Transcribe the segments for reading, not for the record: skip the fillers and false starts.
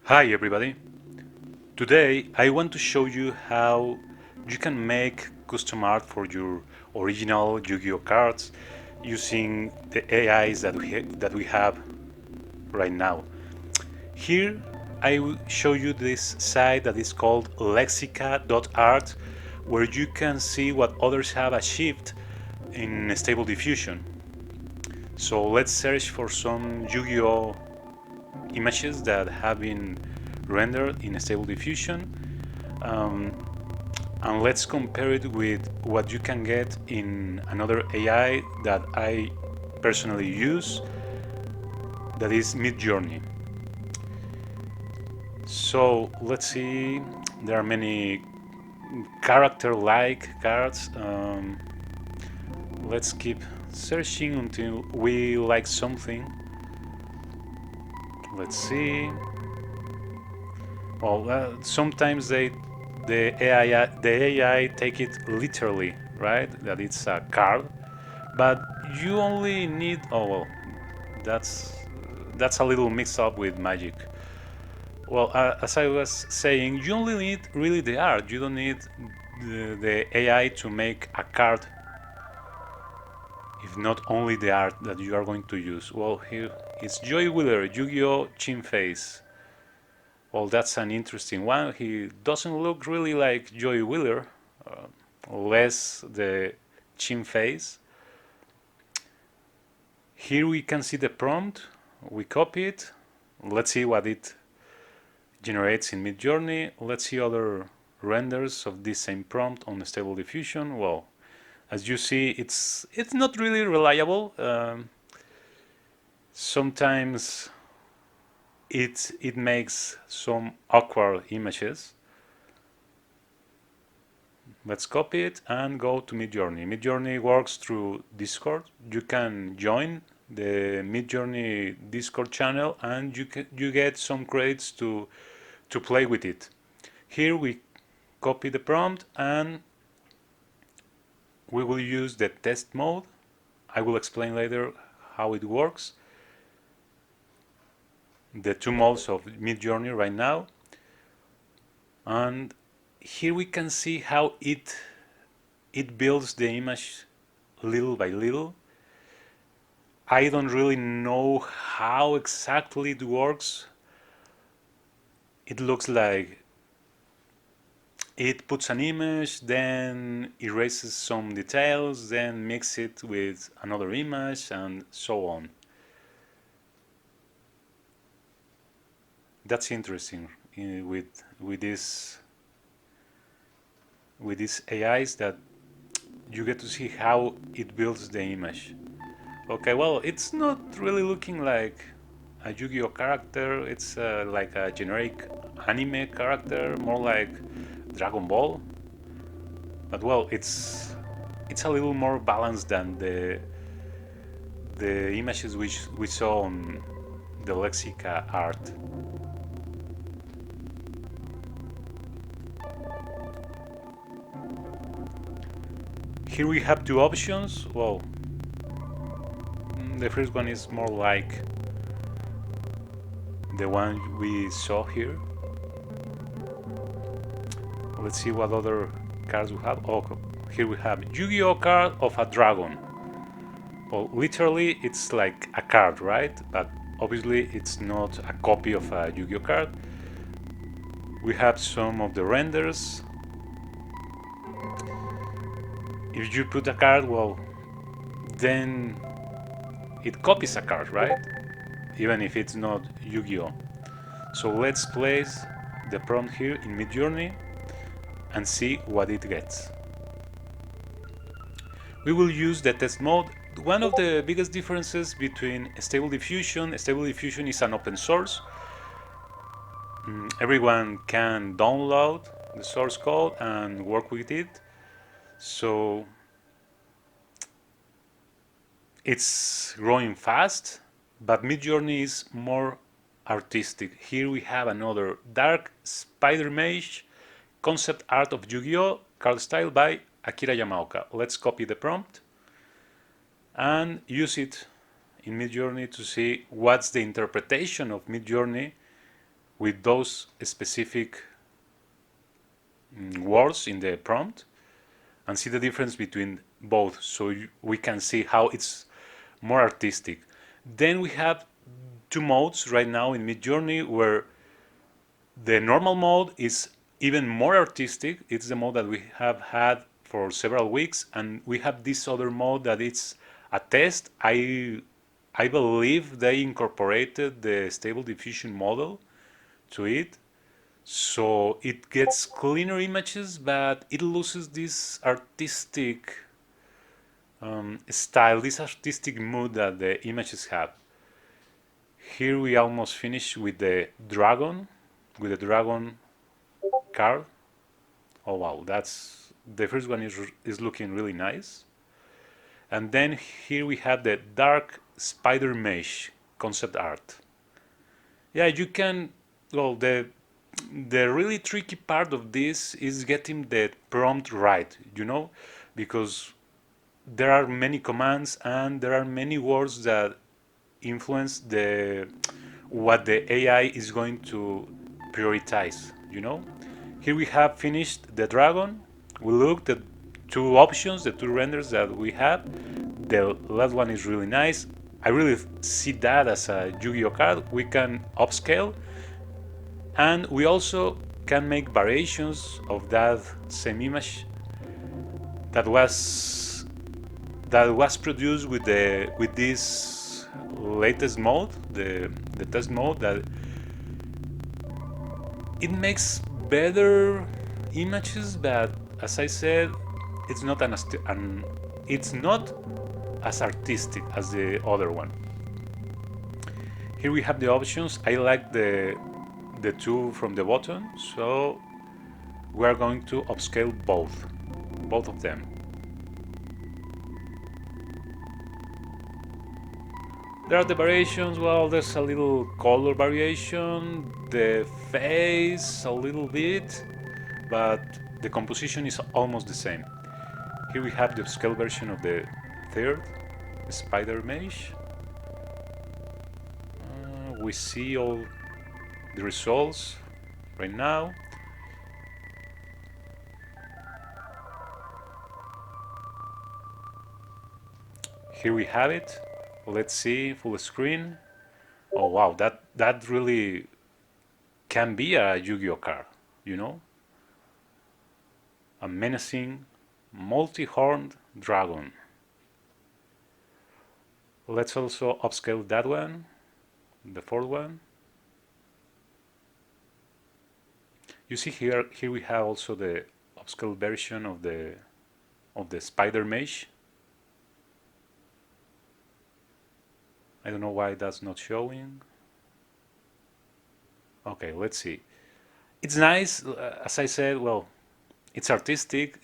Hi everybody! Today I want to show you how you can make custom art for your original YuGiOh cards using the AIs that we have right now. Here I will show you this site that is called Lexica.art, where you can see what others have achieved in Stable Diffusion. So let's search for some YuGiOh images that have been rendered in Stable Diffusion, um, and let's compare it with what you can get in another AI that I personally use, that is Midjourney. So let's see, there are many character-like cards. Let's keep searching until we like something. Let's see. Well, sometimes the AI take it literally, right? That it's a card, but you only need. Oh well, that's that's a little mix up with magic. Well, as I was saying, you only need really the art. You don't need the AI to make a card, if not only the art that you are going to use. Well, here it's Joy Wheeler, YuGiOh Chin Face. Well, that's an interesting one. He doesn't look really like Joey Wheeler, less the chin face. Here we can see the prompt. We copy it. Let's see what it generates in Midjourney. Let's see other renders of this same prompt on Stable Diffusion. Well, as you see, it's not really reliable. Sometimes it makes some awkward images. Let's copy it and go to Midjourney. Midjourney works through Discord. You can join the Midjourney Discord channel and you get some credits to play with it. Here we copy the prompt and we will use the test mode. I will explain later how it works. The two modes of Midjourney right now. And here we can see how it builds the image little by little. I don't really know how exactly it works. It looks like it puts an image, then erases some details, then mix it with another image, and so on. That's interesting with these AIs, that you get to see how it builds the image. Okay, well, it's not really looking like a Yu-Gi-Oh character. It's like a generic anime character, more like Dragon Ball. But well, it's a little more balanced than the images which we saw on the Lexica art. Here we have two options. Well, the first one is more like the one we saw here. Let's see what other cards we have. Oh, here we have Yu-Gi-Oh card of a dragon. Well, literally it's like a card, right? But obviously it's not a copy of a Yu-Gi-Oh card. We have some of the renders. If you put a card, well, then it copies a card, right? Even if it's not Yu-Gi-Oh. So let's place the prompt here in Midjourney and see what it gets. We will use the test mode. One of the biggest differences between Stable Diffusion is an open source. Everyone can download the source code and work with it. So it's growing fast, but Midjourney is more artistic. Here we have another dark spider mage concept art of Yu-Gi-Oh! Card style by Akira Yamaoka. Let's copy the prompt and use it in Midjourney to see what's the interpretation of Midjourney with those specific words in the prompt and see the difference between both, so we can see how it's more artistic. Then we have two modes right now in Midjourney, where the normal mode is even more artistic. It's the mode that we have had for several weeks, and we have this other mode that it's a test. I believe they incorporated the stable diffusion model to it, so it gets cleaner images, but it loses this artistic style, this artistic mood that the images have. Here we almost finished with the dragon card. Oh wow, that's the first one is looking really nice. And then here we have the dark spider mesh concept art. Yeah, you can, well, the really tricky part of this is getting the prompt right, because there are many commands and there are many words that influence the what the AI is going to prioritize. Here we have finished the dragon. We looked at two options, the two renders that we have. The last one is really nice. I really see that as a YuGiOh card. We can upscale, and we also can make variations of that same image that was produced with this latest mode, the test mode, that it makes better images, but as I said, it's not it's not as artistic as the other one. Here we have the options. I like the two from the bottom, so we are going to upscale both of them. There are the variations. Well, there's a little color variation, the face a little bit, but the composition is almost the same. Here we have the upscale version of the third spider mesh. We see all the results right now. Here we have it. Let's see, full screen. Oh wow, that really can be a YuGiOh card, a menacing multi-horned dragon. Let's also upscale that one, the fourth one. You see here we have also the upscale version of the spider mesh. I don't know why that's not showing. Okay, let's see. It's nice, as I said. Well, it's artistic.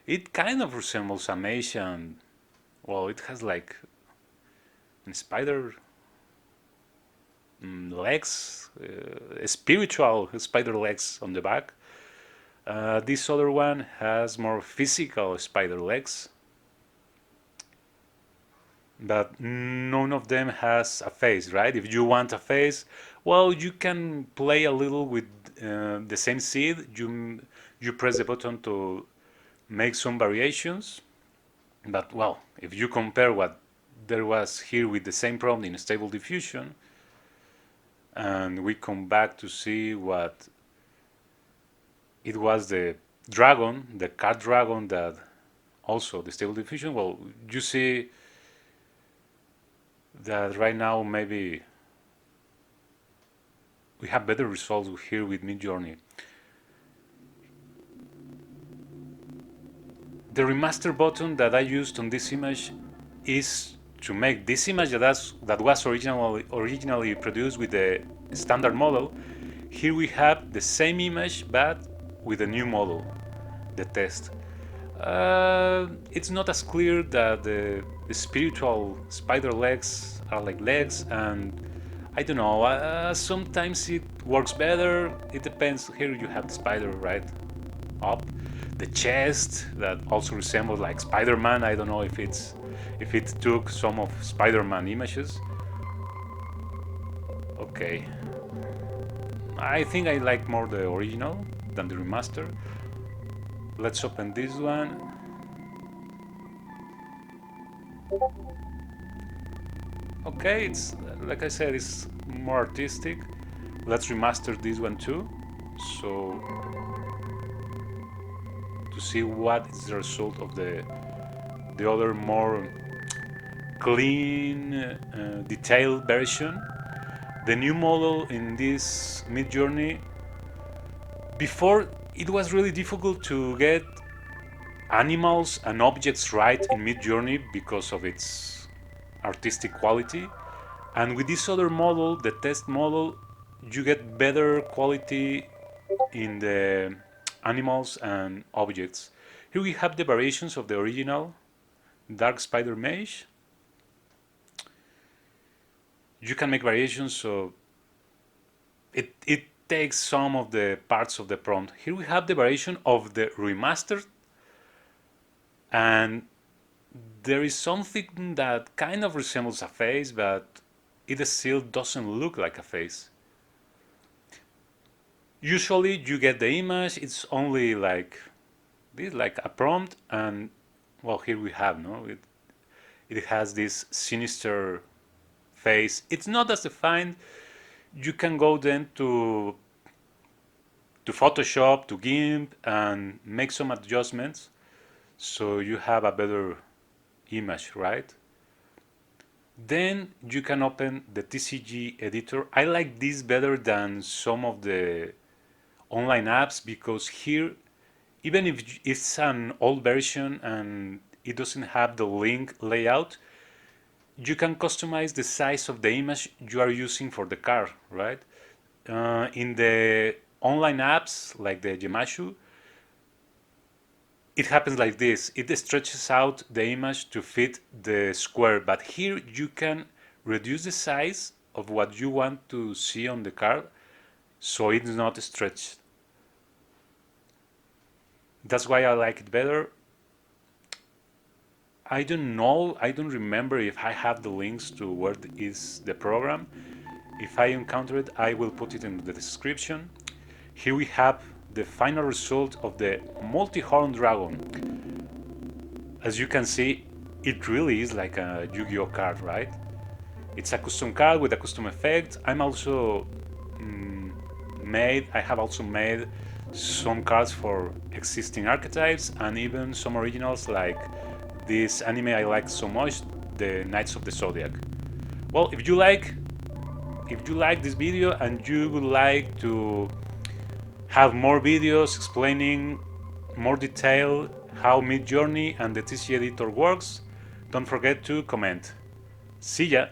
It kind of resembles a mesh, and well, it has like spider legs, spiritual spider legs on the back. This other one has more physical spider legs, but none of them has a face, right? If you want a face, well, you can play a little with the same seed. You press the button to make some variations, but well, if you compare what there was here with the same prompt in stable diffusion, and we come back to see what it was, the dragon, the card dragon, that also the stable diffusion, well, you see that right now maybe we have better results here with Midjourney. The remaster button that I used on this image is to make this image that was originally produced with the standard model. Here we have the same image but with a new model, the test. It's not as clear that the spiritual spider legs are like legs, and I don't know, sometimes it works better. It depends. Here you have the spider right up, the chest that also resembles like Spider-Man. I don't know if it took some of Spider-Man images. Okay, I think I like more the original than the remaster. Let's open this one. Okay, it's like I said, it's more artistic. Let's remaster this one too, so to see what is the result of the other more clean, detailed version. The new model in this Midjourney. Before, it was really difficult to get animals and objects right in Midjourney because of its artistic quality. And with this other model, the test model, you get better quality in the animals and objects. Here we have the variations of the original Dark Spider Mage. You can make variations, so it takes some of the parts of the prompt. Here we have the variation of the remastered, and there is something that kind of resembles a face, but it still doesn't look like a face. Usually you get the image, it's only like this, like a prompt, and well, here we have, no, it has this sinister face. It's not as defined. You can go then to Photoshop, to GIMP, and make some adjustments so you have a better image, right? Then you can open the tcgeditor. I like this better than some of the online apps because here, even if it's an old version and it doesn't have the link layout, you can customize the size of the image you are using for the car, right? In the online apps like the Gemashu, it happens like this. It stretches out the image to fit the square, but here you can reduce the size of what you want to see on the card so it's not stretched. That's why I like it better. I don't know, I don't remember if I have the links to where is the program. If I encounter it, I will put it in the description. Here we have the final result of the multi-horn dragon. As you can see, it really is like a Yu-Gi-Oh card, right? It's a custom card with a custom effect. I have also made some cards for existing archetypes and even some originals like this anime I like so much, the Knights of the Zodiac. Well, if you like this video and you would like to have more videos explaining more detail how Midjourney and the tcgeditor works, don't forget to comment. See ya!